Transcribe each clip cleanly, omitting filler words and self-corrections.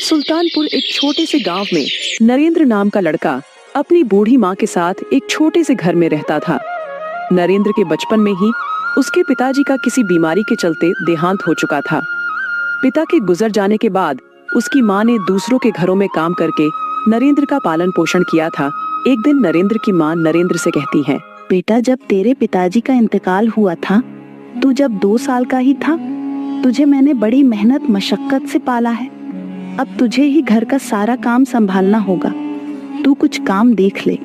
सुल्तानपुर एक छोटे से गांव में नरेंद्र नाम का लड़का अपनी बूढ़ी माँ के साथ एक छोटे से घर में रहता था। नरेंद्र के बचपन में ही उसके पिताजी का किसी बीमारी के चलते देहांत हो चुका था। पिता के गुजर जाने के बाद उसकी माँ ने दूसरों के घरों में काम करके नरेंद्र का पालन पोषण किया था। एक दिन नरेंद्र की माँ नरेंद्र से कहती है, बेटा, जब तेरे पिताजी का इंतकाल हुआ था, तू जब 2 साल का ही था, तुझे मैंने बड़ी मेहनत मशक्कत से पाला है। अब तुझे ही घर का सारा काम संभालना होगा। तू कुछ काम देख ले।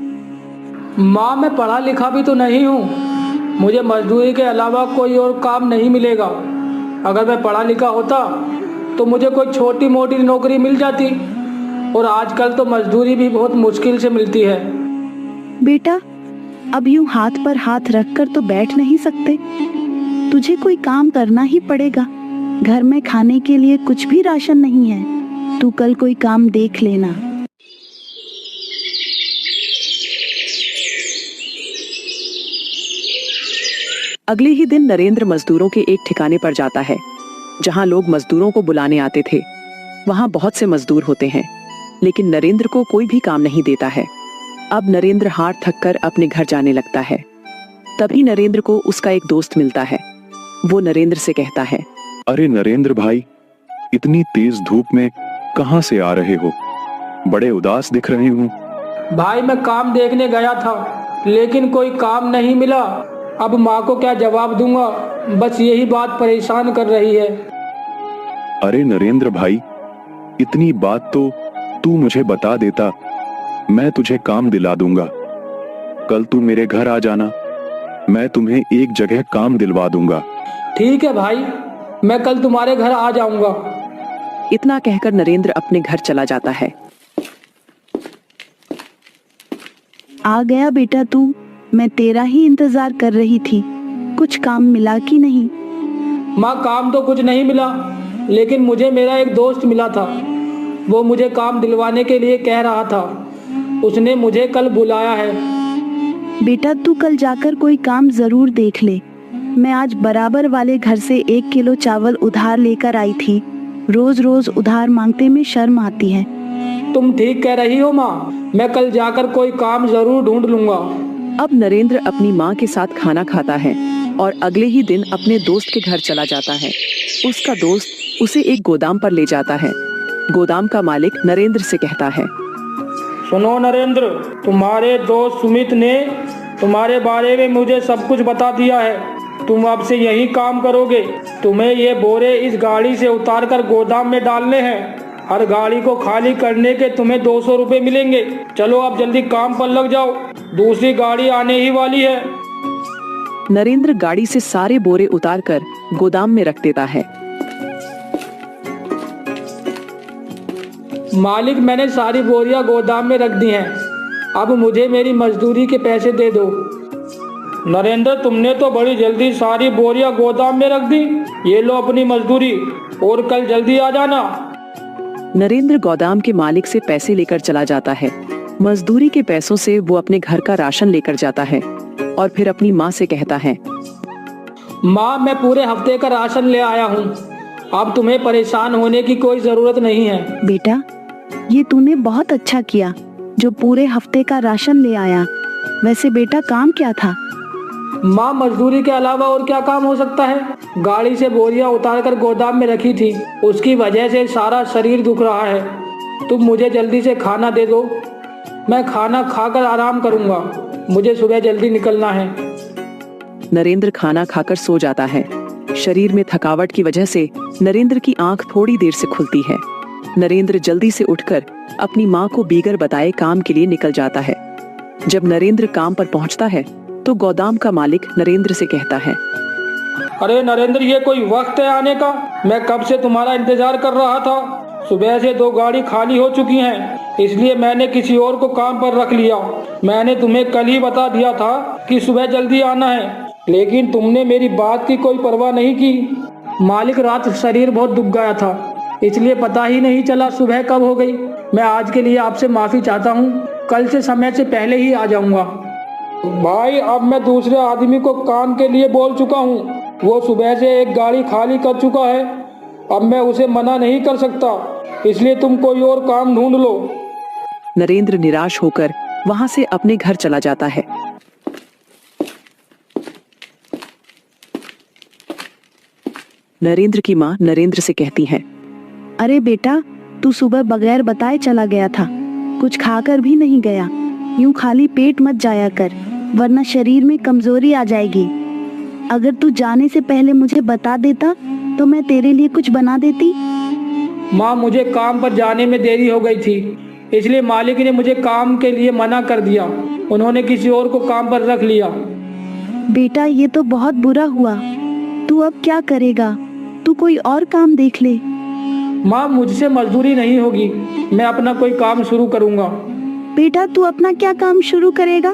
माँ, मैं पढ़ा लिखा भी तो नहीं हूँ। मुझे मजदूरी के अलावा कोई और काम नहीं मिलेगा। अगर मैं पढ़ा लिखा होता तो मुझे कोई छोटी मोटी नौकरी मिल जाती, और आजकल तो मजदूरी भी बहुत मुश्किल से मिलती है। बेटा, अब यूं हाथ पर हाथ रखकर तो बैठ नहीं सकते। तुझे कोई काम करना ही पड़ेगा। घर में खाने के लिए कुछ भी राशन नहीं है। तू कल कोई काम देख लेना। अगले ही दिन नरेंद्र मजदूरों के एक ठिकाने पर जाता है जहां लोग मजदूरों को बुलाने आते थे। वहां बहुत से मजदूर होते हैं, लेकिन नरेंद्र को कोई भी काम नहीं देता है। अब नरेंद्र हार थक कर अपने घर जाने लगता है। तभी नरेंद्र को उसका एक दोस्त मिलता है। वो नरेंद्र से कहता है, अरे नरेंद्र भाई, इतनी तेज धूप में कहां से आ रहे हो? बड़े उदास दिख रहे हो। भाई, मैं काम देखने गया था, लेकिन कोई काम नहीं मिला। अब माँ को क्या जवाब दूंगा, बस यही बात परेशान कर रही है। अरे नरेंद्र भाई, इतनी बात तो तू मुझे बता देता, मैं तुझे काम दिला दूंगा। कल तू मेरे घर आ जाना, मैं तुम्हें एक जगह काम दिलवा दूंगा। ठीक है भाई, मैं कल तुम्हारे घर आ जाऊंगा। इतना कहकर नरेंद्र अपने घर चला जाता है। आ गया बेटा तू। मैं तेरा ही इंतजार कर रही थी। कुछ काम मिला कि नहीं? माँ, काम तो कुछ नहीं मिला, लेकिन मुझे मेरा एक दोस्त मिला था। वो मुझे काम दिलवाने के लिए कह रहा था। उसने मुझे कल बुलाया है। बेटा, तू कल जाकर कोई काम जरूर देख ले। मैं आज बराबर वाले घर से 1 किलो चावल उधार लेकर आई थी। रोज रोज उधार मांगते में शर्म आती है। तुम ठीक कह रही हो माँ, मैं कल जाकर कोई काम जरूर ढूंढ लूंगा। अब नरेंद्र अपनी माँ के साथ खाना खाता है और अगले ही दिन अपने दोस्त के घर चला जाता है। उसका दोस्त उसे एक गोदाम पर ले जाता है। गोदाम का मालिक नरेंद्र से कहता है, सुनो नरेंद्र, तुम्हारे दोस्त सुमित ने तुम्हारे बारे में मुझे सब कुछ बता दिया है। तुम अब से यही काम करोगे। तुम्हें ये बोरे इस गाड़ी से उतारकर गोदाम में डालने हैं। हर गाड़ी को खाली करने के तुम्हें 200 रुपए मिलेंगे। चलो अब जल्दी काम पर लग जाओ, दूसरी गाड़ी आने ही वाली है। नरेंद्र गाड़ी से सारे बोरे उतारकर गोदाम में रख देता है। मालिक, मैंने सारी बोरियां गोदाम में रख दी हैं। अब मुझे मेरी मजदूरी के पैसे दे दो। नरेंद्र, तुमने तो बड़ी जल्दी सारी बोरियां गोदाम में रख दी। ये लो अपनी मजदूरी, और कल जल्दी आ जाना। नरेंद्र गोदाम के मालिक से पैसे लेकर चला जाता है। मजदूरी के पैसों से वो अपने घर का राशन लेकर जाता है और फिर अपनी माँ से कहता है, माँ, मैं पूरे हफ्ते का राशन ले आया हूँ। अब तुम्हें परेशान होने की कोई जरूरत नहीं है। बेटा, ये तूने बहुत अच्छा किया जो पूरे हफ्ते का राशन ले आया। वैसे बेटा, काम क्या था? माँ, मजदूरी के अलावा और क्या काम हो सकता है? गाड़ी से बोरियां उतारकर गोदाम में रखी थी, उसकी वजह से सारा शरीर दुख रहा है। तुम मुझे जल्दी से खाना दे दो, मैं खाना खाकर आराम करूंगा। मुझे सुबह जल्दी निकलना है। नरेंद्र खाना खाकर सो जाता है। शरीर में थकावट की वजह से नरेंद्र की आंख थोड़ी देर से खुलती है। नरेंद्र जल्दी से उठकर अपनी माँ को बीगर बताए काम के लिए निकल जाता है। जब नरेंद्र काम पर पहुँचता है तो गोदाम का मालिक नरेंद्र से कहता है, अरे नरेंद्र, ये कोई वक्त है आने का? मैं कब से तुम्हारा इंतजार कर रहा था। सुबह से 2 गाड़ी खाली हो चुकी हैं, इसलिए मैंने किसी और को काम पर रख लिया। मैंने तुम्हें कल ही बता दिया था कि सुबह जल्दी आना है, लेकिन तुमने मेरी बात की कोई परवाह नहीं की। मालिक, रात शरीर बहुत दुख गया था, इसलिए पता ही नहीं चला सुबह कब हो गई। मैं आज के लिए आपसे माफी चाहता हूँ। कल से समय से पहले ही आ जाऊंगा। भाई, अब मैं दूसरे आदमी को काम के लिए बोल चुका हूँ। वो सुबह से 1 गाड़ी खाली कर चुका है। अब मैं उसे मना नहीं कर सकता, इसलिए तुम कोई और काम ढूंढ लो। नरेंद्र निराश होकर वहां से अपने घर चला जाता है। नरेंद्र की माँ नरेंद्र से कहती है, अरे बेटा, तू सुबह बगैर बताए चला गया था, कुछ खाकर भी नहीं गया। यूं खाली पेट मत जाया कर, वरना शरीर में कमजोरी आ जाएगी। अगर तू जाने से पहले मुझे बता देता तो मैं तेरे लिए कुछ बना देती। माँ, मुझे काम पर जाने में देरी हो गई थी, इसलिए मालिक ने मुझे काम के लिए मना कर दिया। उन्होंने किसी और को काम पर रख लिया। बेटा, ये तो बहुत बुरा हुआ। तू अब क्या करेगा? तू कोई और काम देख ले। माँ, मुझसे मजदूरी नहीं होगी, मैं अपना कोई काम शुरू करूँगा। बेटा, तू अपना क्या काम शुरू करेगा?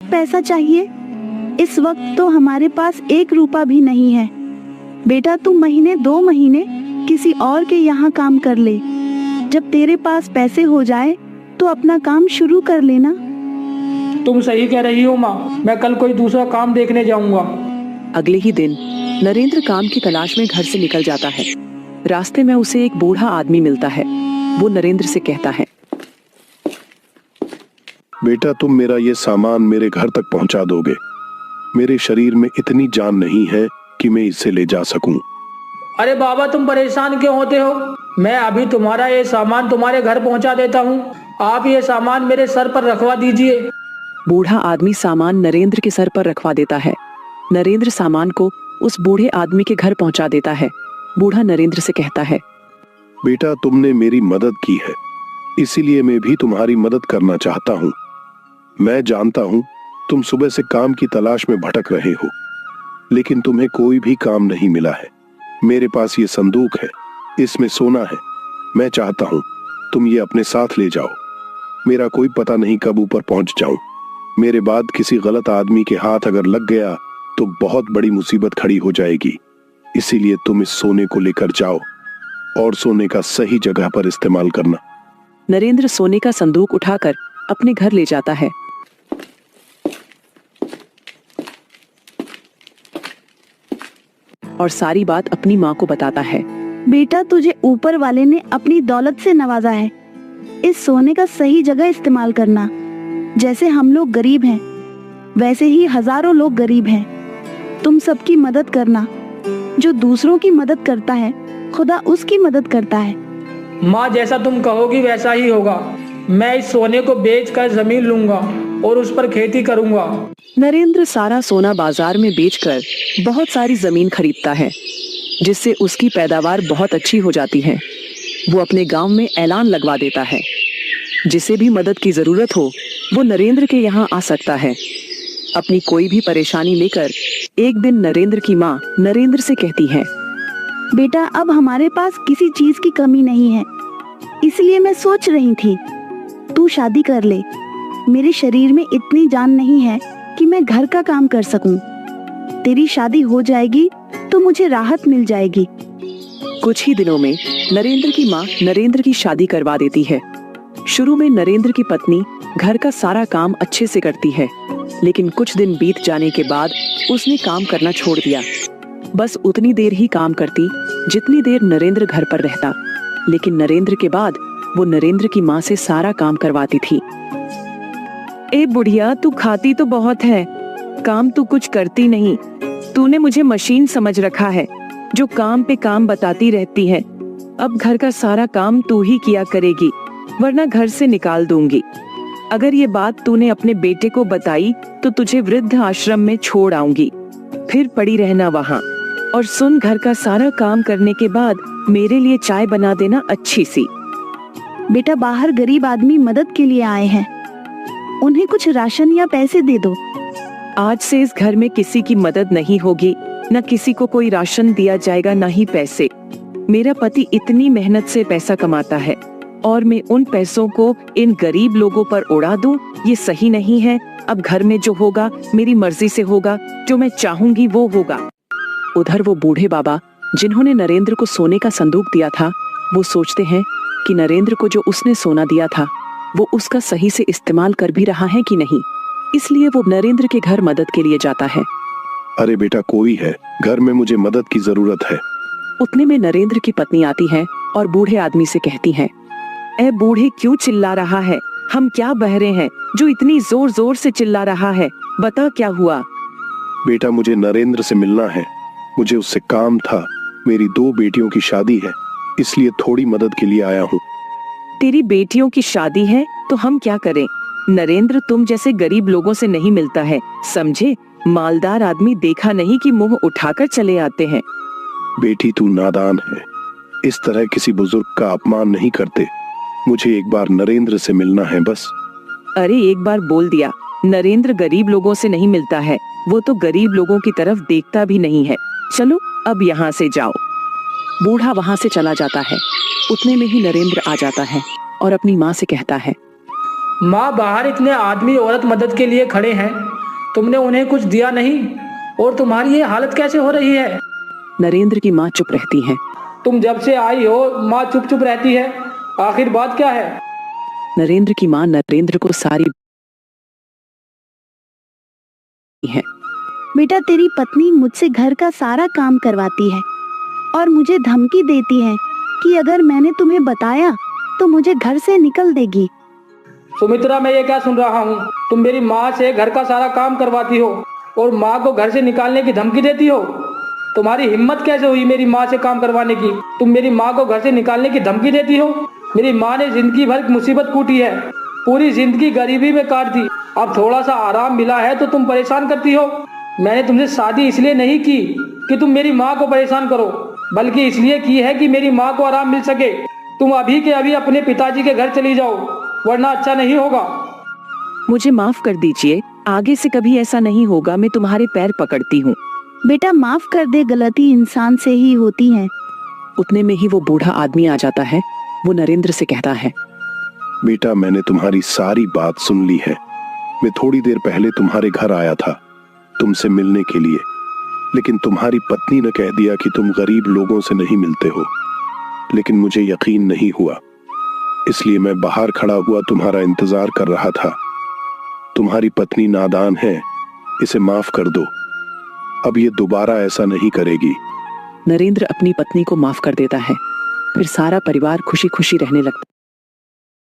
पैसा चाहिए। इस वक्त तो हमारे पास 1 रुपया भी नहीं है। बेटा, तू महीने 2 महीने किसी और के यहाँ काम कर ले। जब तेरे पास पैसे हो जाए तो अपना काम शुरू कर लेना। तुम सही कह रही हो माँ, मैं कल कोई दूसरा काम देखने जाऊंगा। अगले ही दिन नरेंद्र काम की तलाश में घर से निकल जाता है। रास्ते में उसे एक बूढ़ा आदमी मिलता है। वो नरेंद्र से कहता है, बेटा, तुम मेरा ये सामान मेरे घर तक पहुंचा दोगे? मेरे शरीर में इतनी जान नहीं है कि मैं इसे ले जा सकूं। अरे बाबा, तुम परेशान क्यों होते हो? मैं अभी तुम्हारा ये सामान तुम्हारे घर पहुंचा देता हूँ। आप ये सामान मेरे सर पर रखवा दीजिए। बूढ़ा आदमी सामान नरेंद्र के सर पर रखवा देता है। नरेंद्र सामान को उस बूढ़े आदमी के घर पहुंचा देता है। बूढ़ा नरेंद्र से कहता है, बेटा, तुमने मेरी मदद की है, इसीलिए मैं भी तुम्हारी मदद करना चाहता हूँ। मैं जानता हूँ तुम सुबह से काम की तलाश में भटक रहे हो, लेकिन तुम्हें कोई भी काम नहीं मिला है। मेरे पास ये संदूक है, इसमें सोना है। मैं चाहता हूँ तुम ये अपने साथ ले जाओ। मेरा कोई पता नहीं कब ऊपर पहुंच जाऊं। मेरे बाद किसी गलत आदमी के हाथ अगर लग गया तो बहुत बड़ी मुसीबत खड़ी हो जाएगी। इसीलिए तुम इस सोने को लेकर जाओ और सोने का सही जगह पर इस्तेमाल करना। नरेंद्र सोने का संदूक उठाकर अपने घर ले जाता है। और सारी बात अपनी माँ को बताता है। बेटा, तुझे ऊपर वाले ने अपनी दौलत से नवाजा है। इस सोने का सही जगह इस्तेमाल करना। जैसे हम लोग गरीब हैं, वैसे ही हजारों लोग गरीब हैं। तुम सबकी मदद करना। जो दूसरों की मदद करता है, खुदा उसकी मदद करता है। माँ, जैसा तुम कहोगी वैसा ही होगा। मैं इस सोने को बेचकर जमीन लूंगा और उस पर खेती करूंगा। नरेंद्र सारा सोना बाजार में बेचकर बहुत सारी जमीन खरीदता है, जिससे उसकी पैदावार बहुत अच्छी हो जाती है। वो अपने गांव में ऐलान लगवा देता है, जिसे भी मदद की जरूरत हो वो नरेंद्र के यहाँ आ सकता है। अपनी कोई भी परेशानी लेकर एक दिन नरेंद्र की माँ नरेंद्र से कहती है, बेटा, अब हमारे पास किसी चीज की कमी नहीं है, इसलिए मैं सोच रही थी तू शादी कर ले। मेरे शरीर में इतनी जान नहीं है कि मैं घर का काम कर सकूं। तेरी शादी हो जाएगी तो मुझे राहत मिल जाएगी। कुछ ही दिनों में नरेंद्र की माँ नरेंद्र की शादी करवा देती है। शुरू में नरेंद्र की पत्नी घर का सारा काम अच्छे से करती है, लेकिन कुछ दिन बीत जाने के बाद उसने काम करना छोड़ दिया। बस उतनी देर ही काम करती जितनी देर नरेंद्र घर पर रहता, लेकिन नरेंद्र के बाद वो नरेंद्र की माँ से सारा काम करवाती थी। ए बुढ़िया, तू खाती तो बहुत है, काम तू कुछ करती नहीं। तूने मुझे मशीन समझ रखा है जो काम पे काम बताती रहती है। अब घर का सारा काम तू ही किया करेगी, वरना घर से निकाल दूंगी। अगर ये बात तूने अपने बेटे को बताई तो तुझे वृद्ध आश्रम में छोड़ आऊंगी। फिर पड़ी रहना वहाँ। और सुन, घर का सारा काम करने के बाद मेरे लिए चाय बना देना अच्छी सी। बेटा, बाहर गरीब आदमी मदद के लिए आए हैं, उन्हें कुछ राशन या पैसे दे दो। आज से इस घर में किसी की मदद नहीं होगी, न किसी को कोई राशन दिया जाएगा, न ही पैसे। मेरा पति इतनी मेहनत से पैसा कमाता है और मैं उन पैसों को इन गरीब लोगों पर उड़ा दूं, ये सही नहीं है। अब घर में जो होगा मेरी मर्जी से होगा, जो मैं चाहूंगी वो होगा। उधर वो बूढ़े बाबा जिन्होंने नरेंद्र को सोने का संदूक दिया था, वो सोचते हैं कि नरेंद्र को जो उसने सोना दिया था वो उसका सही से इस्तेमाल कर भी रहा है कि नहीं। इसलिए वो नरेंद्र के घर मदद के लिए जाता है। अरे बेटा, कोई है घर में, मुझे मदद की जरूरत है। उतने में नरेंद्र की पत्नी आती है और बूढ़े आदमी से कहती है, ए बूढ़े, क्यों चिल्ला रहा है? हम क्या बहरे हैं जो इतनी जोर जोर से चिल्ला रहा है? बता क्या हुआ? बेटा, मुझे नरेंद्र से मिलना है। मुझे उससे काम था। मेरी 2 बेटियों की शादी है, इसलिए थोड़ी मदद के लिए आया हूँ। तेरी बेटियों की शादी है तो हम क्या करें? नरेंद्र तुम जैसे गरीब लोगों से नहीं मिलता है, समझे? मालदार आदमी देखा नहीं कि मुंह उठाकर चले आते हैं। बेटी, तू नादान है। इस तरह किसी बुजुर्ग का अपमान नहीं करते। मुझे एक बार नरेंद्र से मिलना है बस। अरे एक बार बोल दिया, नरेंद्र गरीब लोगों से नहीं मिलता है। वो तो गरीब लोगों की तरफ देखता भी नहीं है। चलो अब यहाँ से जाओ। बूढ़ा वहाँ से चला जाता है। उतने में ही नरेंद्र आ जाता है और अपनी माँ से कहता है, माँ, बाहर इतने आदमी औरत मदद के लिए खड़े हैं, तुमने उन्हें कुछ दिया नहीं और तुम्हारी ये हालत कैसे हो रही है? नरेंद्र की माँ चुप रहती है। तुम जब से आई हो माँ चुप चुप रहती है, आखिर बात क्या है? नरेंद्र की माँ नरेंद्र को सारी है। बेटा, तेरी पत्नी मुझसे घर का सारा काम करवाती है और मुझे धमकी देती है कि अगर मैंने तुम्हें बताया तो मुझे घर से निकल देगी। सुमित्रा, मैं ये क्या सुन रहा हूँ? तुम मेरी माँ से घर का सारा काम करवाती हो और माँ को घर से निकालने की धमकी देती हो। तुम्हारी हिम्मत कैसे हुई मेरी माँ से काम करवाने की? तुम मेरी माँ को घर से निकालने की धमकी देती हो। मेरी माँ ने जिंदगी भर मुसीबत कूटी है, पूरी जिंदगी गरीबी में काट दी। अब थोड़ा सा आराम मिला है तो तुम परेशान करती हो। मैंने तुमसे शादी इसलिए नहीं की कि तुम मेरी माँ को परेशान करो, बल्कि इसलिए की है कि मेरी माँ को आराम मिल सके। तुम अभी के अभी अपने पिताजी के घर चली जाओ, वरना अच्छा नहीं होगा। मुझे माफ कर दीजिए, आगे से कभी ऐसा नहीं होगा। मैं तुम्हारे पैर पकड़ती हूँ। बेटा, माफ कर दे, गलती इंसान से ही होती है। उतने में ही वो बूढ़ा आदमी आ जाता है। वो नरेंद्र से कहता है, बेटा, मैंने तुम्हारी सारी बात सुन ली है। मैं थोड़ी देर पहले तुम्हारे घर आया था तुमसे मिलने के लिए, लेकिन तुम्हारी पत्नी ने कह दिया कि तुम गरीब लोगों से नहीं मिलते हो। लेकिन मुझे यकीन नहीं हुआ, इसलिए मैं बाहर खड़ा हुआ तुम्हारा इंतजार कर रहा था। तुम्हारी पत्नी नादान है, इसे माफ कर दो। अब ये दोबारा ऐसा नहीं करेगी। नरेंद्र अपनी पत्नी को माफ कर देता है। फिर सारा परिवार खुशी खुशी रहने लगता है।